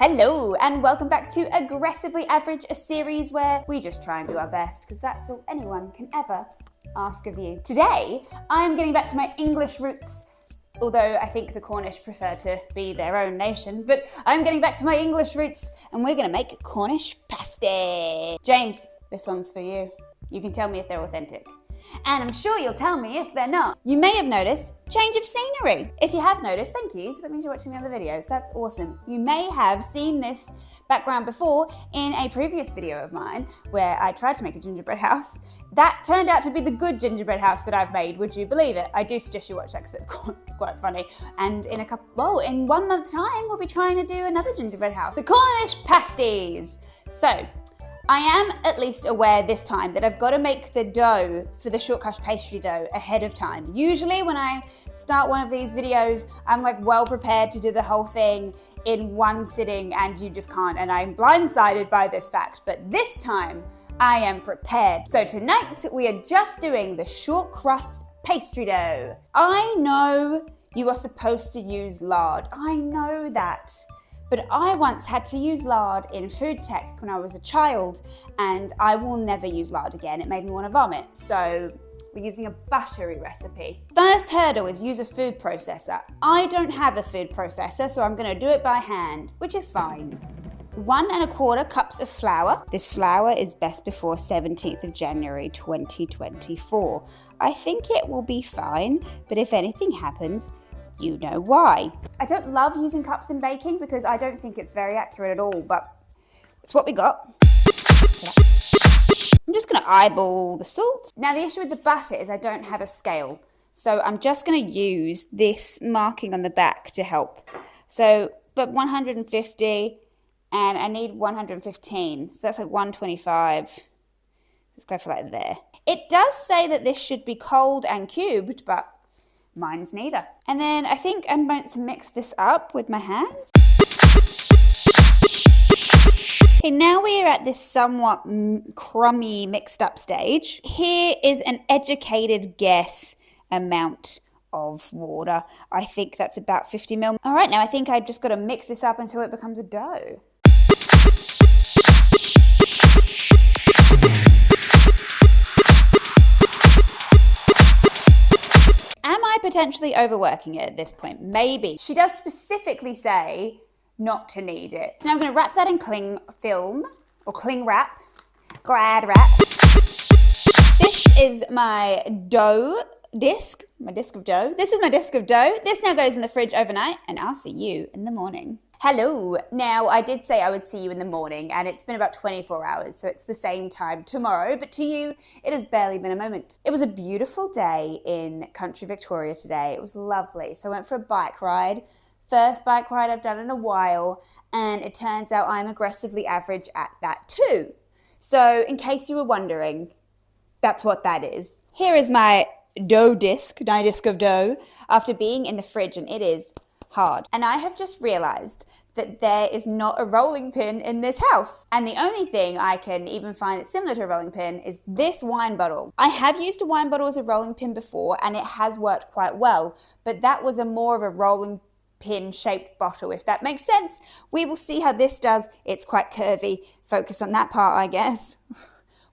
Hello and welcome back to Aggressively Average, a series where we just try and do our best because that's all anyone can ever ask of you. Today, I'm getting back to my English roots, although I think the Cornish prefer to be their own nation, but I'm getting back to my English roots and we're going to make Cornish pasty. James, this one's for you. You can tell me if they're authentic. And I'm sure you'll tell me if they're not. You may have noticed change of scenery. If you have noticed, thank you, because that means you're watching the other videos. That's awesome. You may have seen this background before in a previous video of mine where I tried to make a gingerbread house. That turned out to be the good gingerbread house that I've made. Would you believe it? I do suggest you watch that because it's quite funny. And in 1 month's time, we'll be trying to do another gingerbread house. So Cornish pasties. So I am at least aware this time that I've got to make the dough for the short crust pastry dough ahead of time. Usually when I start one of these videos, I'm like well prepared to do the whole thing in one sitting and you just can't, and I'm blindsided by this fact. But this time I am prepared. So tonight we are just doing the short crust pastry dough. I know you are supposed to use lard. I know that. But I once had to use lard in food tech when I was a child, and I will never use lard again. It made me want to vomit. So we're using a buttery recipe. First hurdle is use a food processor. I don't have a food processor, so I'm going to do it by hand, which is fine. 1 1/4 cups of flour. This flour is best before 17th of January 2024. I think it will be fine, but if anything happens, you know why. I don't love using cups in baking because I don't think it's very accurate at all, but it's what we got. I'm just going to eyeball the salt. Now the issue with the butter is I don't have a scale, so I'm just going to use this marking on the back to help. So, but 150, and I need 115, so that's like 125. Let's go for like there. It does say that this should be cold and cubed, but mine's neither. And then I think I'm going to mix this up with my hands. Okay, now we are at this somewhat crummy mixed up stage. Here is an educated guess amount of water. I think that's about 50 ml. All right, now I think I've just got to mix this up until it becomes a dough. Potentially overworking it at this point, maybe. She does specifically say not to knead it. So now I'm going to wrap that in cling film, or cling wrap, glad wrap. This is my dough disc, my disc of dough. This is my disc of dough. This now goes in the fridge overnight, and I'll see you in the morning. Hello. Now, I did say I would see you in the morning, and it's been about 24 hours, so it's the same time tomorrow, but to you, it has barely been a moment. It was a beautiful day in country Victoria today. It was lovely. So I went for a bike ride. First bike ride I've done in a while, and it turns out I'm aggressively average at that too. So in case you were wondering, that's what that is. Here is my dough disc, my disc of dough, after being in the fridge, and it is hard. And I have just realized that there is not a rolling pin in this house. And the only thing I can even find that's similar to a rolling pin is this wine bottle. I have used a wine bottle as a rolling pin before and it has worked quite well, but that was more of a rolling pin shaped bottle, if that makes sense. We will see how this does. It's quite curvy. Focus on that part, I guess.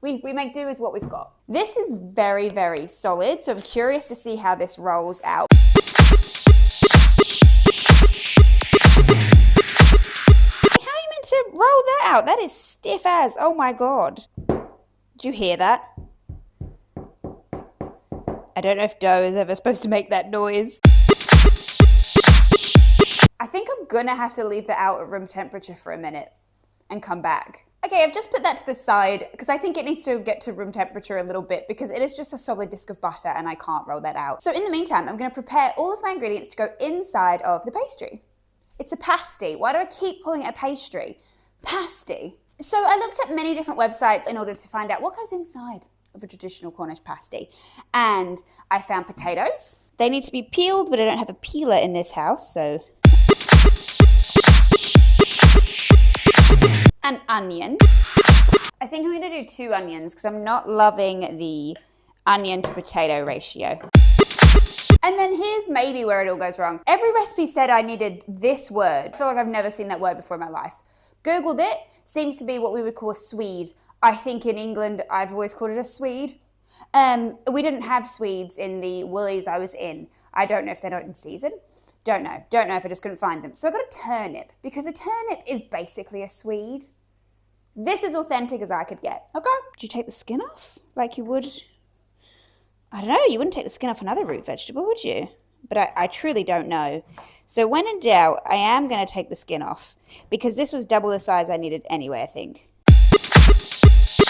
We make do with what we've got. This is very, very solid, so I'm curious to see how this rolls out. To roll that out. That is stiff as. Oh my god. Did you hear that? I don't know if dough is ever supposed to make that noise. I think I'm gonna have to leave that out at room temperature for a minute and come back. Okay, I've just put that to the side because I think it needs to get to room temperature a little bit because it is just a solid disc of butter and I can't roll that out. So in the meantime, I'm gonna prepare all of my ingredients to go inside of the pastry. It's a pasty. Why do I keep calling it a pastry? Pasty. So I looked at many different websites in order to find out what goes inside of a traditional Cornish pasty. And I found potatoes. They need to be peeled, but I don't have a peeler in this house, so. An onion. I think I'm going to do 2 onions because I'm not loving the onion to potato ratio. And then here's maybe where it all goes wrong. Every recipe said I needed this word. I feel like I've never seen that word before in my life. Googled it, seems to be what we would call a Swede. I think in England, I've always called it a Swede. We didn't have Swedes in the Woolies I was in. I don't know if they're not in season. Don't know if I just couldn't find them. So I got a turnip, because a turnip is basically a Swede. This is authentic as I could get. Okay. Did you take the skin off? Like you would, I don't know, you wouldn't take the skin off another root vegetable, would you? But I truly don't know. So when in doubt, I am going to take the skin off, because this was double the size I needed anyway, I think.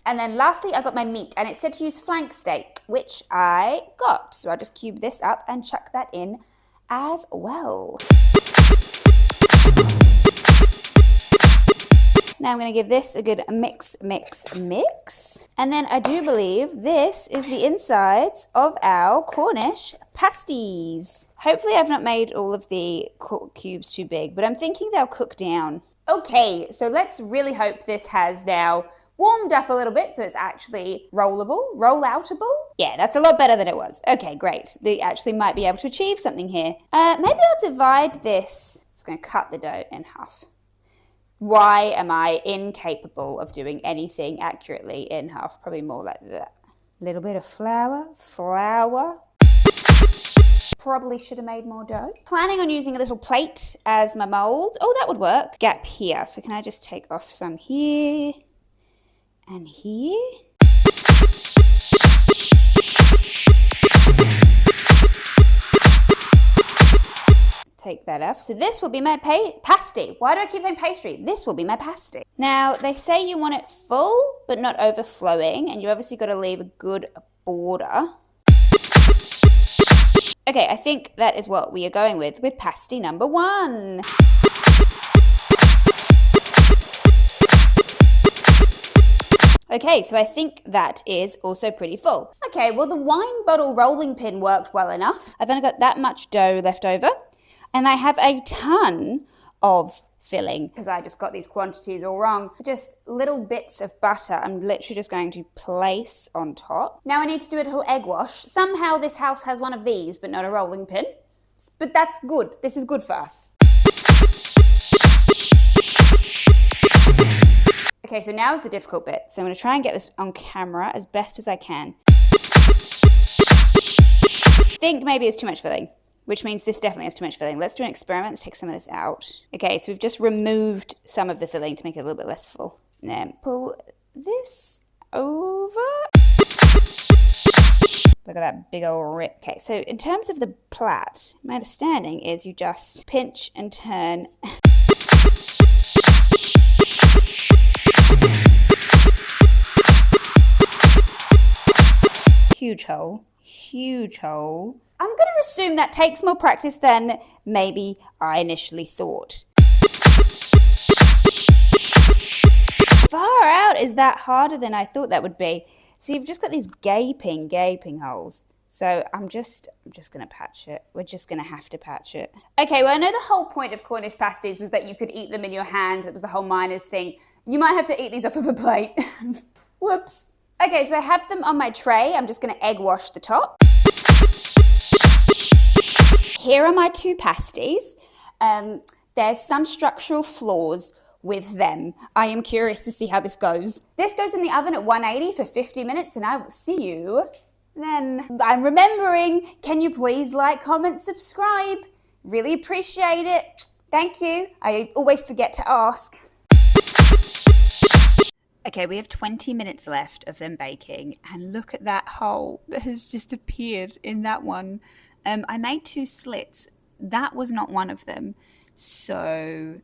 And then lastly, I got my meat, and it said to use flank steak, which I got. So I'll just cube this up and chuck that in as well. Now I'm going to give this a good mix. And then I do believe this is the insides of our Cornish pasties. Hopefully I've not made all of the cubes too big, but I'm thinking they'll cook down. Okay, so let's really hope this has now warmed up a little bit so it's actually roll-outable. Yeah, that's a lot better than it was. Okay, great. They actually might be able to achieve something here. Maybe I'll divide this. Just going to cut the dough in half. Why am I incapable of doing anything accurately in half? Probably more like that. A little bit of flour. Probably should have made more dough. Planning on using a little plate as my mold. Oh, that would work. Gap here. So can I just take off some here and here? Take that off. So this will be my pasty. Why do I keep saying pastry? This will be my pasty. Now, they say you want it full, but not overflowing, and you obviously got to leave a good border. Okay, I think that is what we are going with pasty number 1. Okay, so I think that is also pretty full. Okay, well the wine bottle rolling pin worked well enough. I've only got that much dough left over. And I have a ton of filling, because I just got these quantities all wrong. Just little bits of butter I'm literally just going to place on top. Now I need to do a little egg wash. Somehow this house has one of these, but not a rolling pin. But that's good. This is good for us. Okay, so now is the difficult bit. So I'm going to try and get this on camera as best as I can. I think maybe it's too much filling, which means this definitely has too much filling. Let's do an experiment. Let's take some of this out. Okay, so we've just removed some of the filling to make it a little bit less full. And then pull this over. Look at that big old rip. Okay, so in terms of the plait, my understanding is you just pinch and turn. Huge hole. I'm going to assume that takes more practice than maybe I initially thought. Far out, is that harder than I thought that would be? See, you've just got these gaping holes. So I'm just going to patch it. We're just going to have to patch it. Okay, well, I know the whole point of Cornish pasties was that you could eat them in your hand. That was the whole miners thing. You might have to eat these off of a plate. Whoops. Okay, so I have them on my tray. I'm just going to egg wash the top. Here are my 2 pasties. There's some structural flaws with them. I am curious to see how this goes. This goes in the oven at 180 for 50 minutes, and I will see you then. I'm remembering, can you please like, comment, subscribe? Really appreciate it. Thank you. I always forget to ask. Okay, we have 20 minutes left of them baking, and look at that hole that has just appeared in that one. I made 2 slits. That was not one of them, so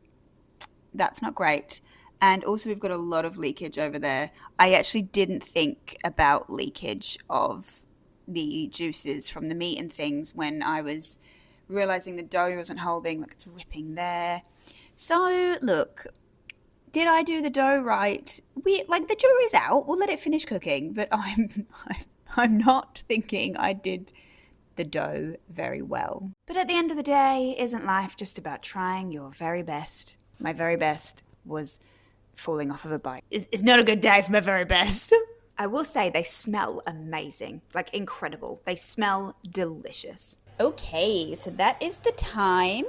that's not great. And also we've got a lot of leakage over there. I actually didn't think about leakage of the juices from the meat and things when I was realizing the dough wasn't holding, like it's ripping there. So look, did I do the dough right? The jury's out. We'll let it finish cooking, but I'm not thinking I did the dough very well. But at the end of the day, isn't life just about trying your very best? My very best was falling off of a bike. It's not a good day for my very best. I will say they smell amazing, like incredible. They smell delicious. Okay, so that is the time.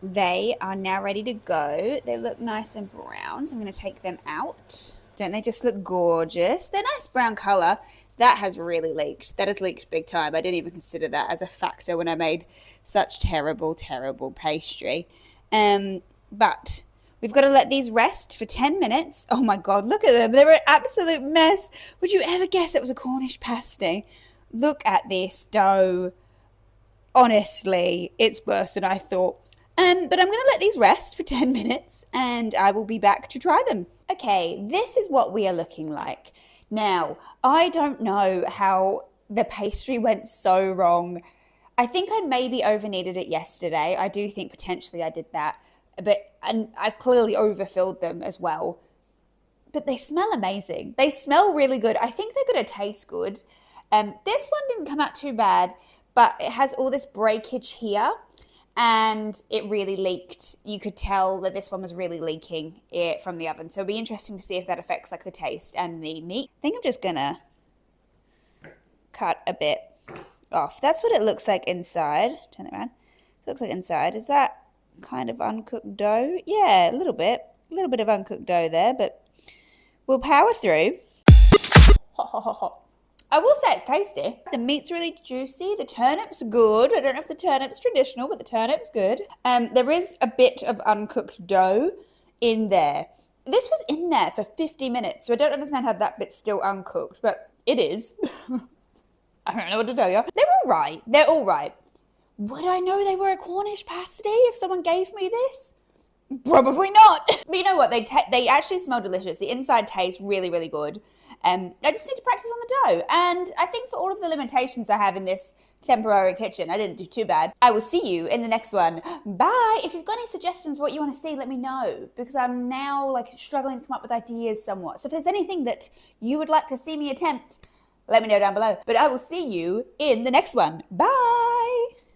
They are now ready to go. They look nice and brown, so I'm going to take them out. Don't they just look gorgeous? They're nice brown colour. That has really leaked. That has leaked big time. I didn't even consider that as a factor when I made such terrible, terrible pastry. But we've got to let these rest for 10 minutes. Oh my God, look at them. They're an absolute mess. Would you ever guess it was a Cornish pasty? Look at this dough. Honestly, it's worse than I thought. But I'm going to let these rest for 10 minutes and I will be back to try them. Okay, this is what we are looking like. Now, I don't know how the pastry went so wrong. I think I maybe over kneaded it yesterday. I do think potentially I did that. And I clearly overfilled them as well. But they smell amazing. They smell really good. I think they're going to taste good. This one didn't come out too bad, but it has all this breakage here. And it really leaked. You could tell that this one was really leaking it from the oven. So it'll be interesting to see if that affects like the taste and the meat. I think I'm just gonna cut a bit off. That's what it looks like inside. Turn it around. It looks like inside. Is that kind of uncooked dough? Yeah, a little bit. A little bit of uncooked dough there, but we'll power through. Hot, hot, hot, hot. I will say it's tasty. The meat's really juicy. The turnip's good. I don't know if the turnip's traditional, but the turnip's good. There is a bit of uncooked dough in there. This was in there for 50 minutes, so I don't understand how that bit's still uncooked, but it is. I don't know what to tell you. They're all right. They're all right. Would I know they were a Cornish pasty if someone gave me this? Probably not. But you know what? They actually smell delicious. The inside tastes really, really good. I just need to practice on the dough. And I think for all of the limitations I have in this temporary kitchen, I didn't do too bad. I will see you in the next one. Bye. If you've got any suggestions for what you want to see, let me know. Because I'm now like struggling to come up with ideas somewhat. So if there's anything that you would like to see me attempt, let me know down below. But I will see you in the next one. Bye.